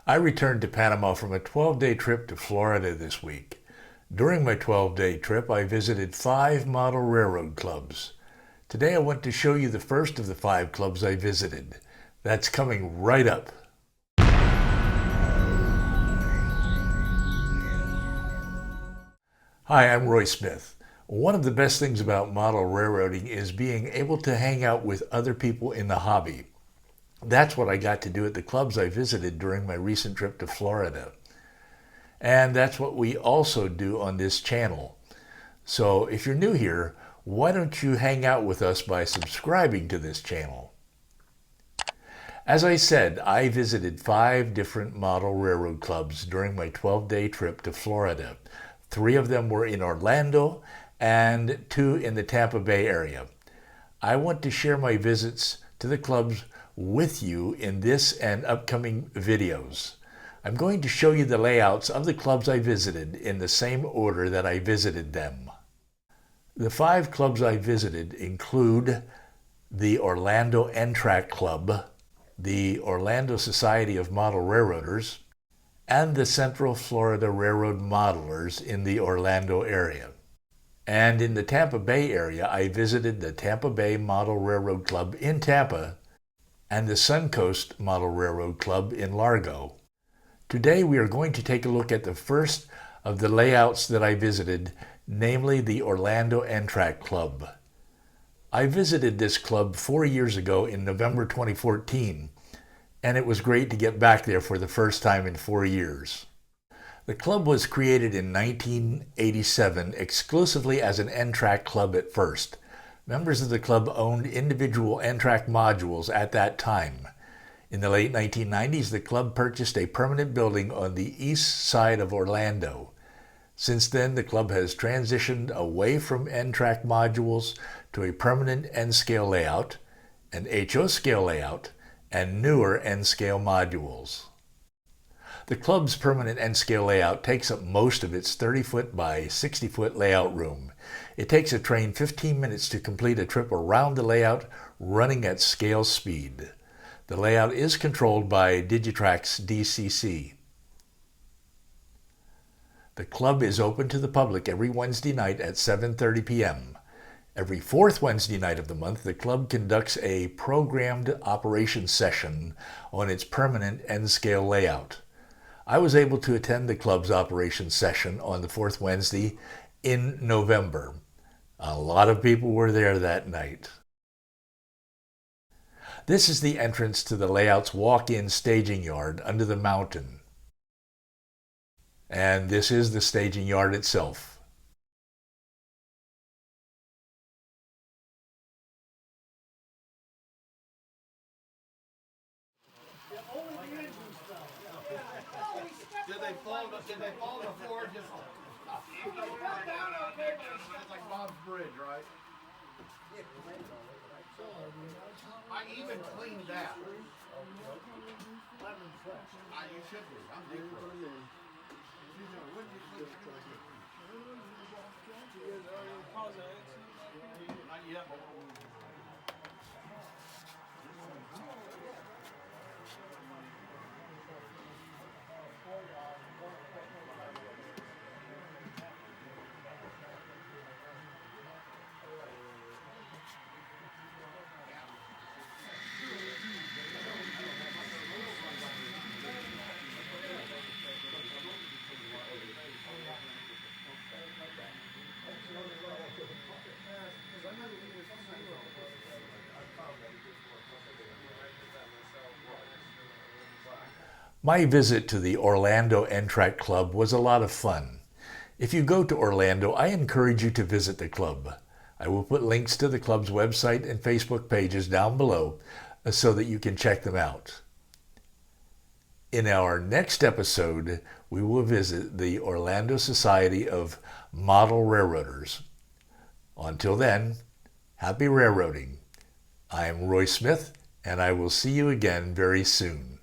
I returned to Panama from a 12-day trip to Florida this week. During my 12-day trip, I visited 5 model railroad clubs. Today I want to show you the first of the 5 clubs I visited. That's coming right up. Hi, I'm Roy Smith. One of the best things about model railroading is being able to hang out with other people in the hobby. That's what I got to do at the clubs I visited during my recent trip to Florida. And that's what we also do on this channel. So if you're new here, why don't you hang out with us by subscribing to this channel? As I said, I visited 5 different model railroad clubs during my 12-day trip to Florida. 3 of them were in Orlando and 2 in the Tampa Bay area. I want to share my visits to the clubs with you in this and upcoming videos. I'm going to show you the layouts of the clubs I visited in the same order that I visited them. The 5 clubs I visited include the Orlando N-Trak Club, the Orlando Society of Model Railroaders, and the Central Florida Railroad Modelers in the Orlando area. And in the Tampa Bay area, I visited the Tampa Bay Model Railroad Club in Tampa and the Suncoast Model Railroad Club in Largo. Today we are going to take a look at the first of the layouts that I visited, namely the Orlando N-Trak Club. I visited this club 4 years ago in November 2014, and it was great to get back there for the first time in 4 years. The club was created in 1987 exclusively as an N-Trak club at first. Members of the club owned individual N-Trak modules at that time. In the late 1990s, the club purchased a permanent building on the east side of Orlando. Since then, the club has transitioned away from N-Trak modules to a permanent N-scale layout, an HO scale layout, and newer N-scale modules. The club's permanent N-scale layout takes up most of its 30-foot by 60-foot layout room. It takes a train 15 minutes to complete a trip around the layout running at scale speed. The layout is controlled by Digitrax DCC. The club is open to the public every Wednesday night at 7:30 p.m. Every 4th Wednesday night of the month, the club conducts a programmed operations session on its permanent N-scale layout. I was able to attend the club's operations session on the 4th Wednesday in November. A lot of people were there that night. This is the entrance to the layout's walk-in staging yard under the mountain. And this is the staging yard itself. Did they fall before? Just it's like Bob's Bridge, right? I even cleaned that. You should be. I'm deep. Not yet. My visit to the Orlando N-Trak Club was a lot of fun. If you go to Orlando, I encourage you to visit the club. I will put links to the club's website and Facebook pages down below so that you can check them out. In our next episode, we will visit the Orlando Society of Model Railroaders. Until then, happy railroading. I am Roy Smith, and I will see you again very soon.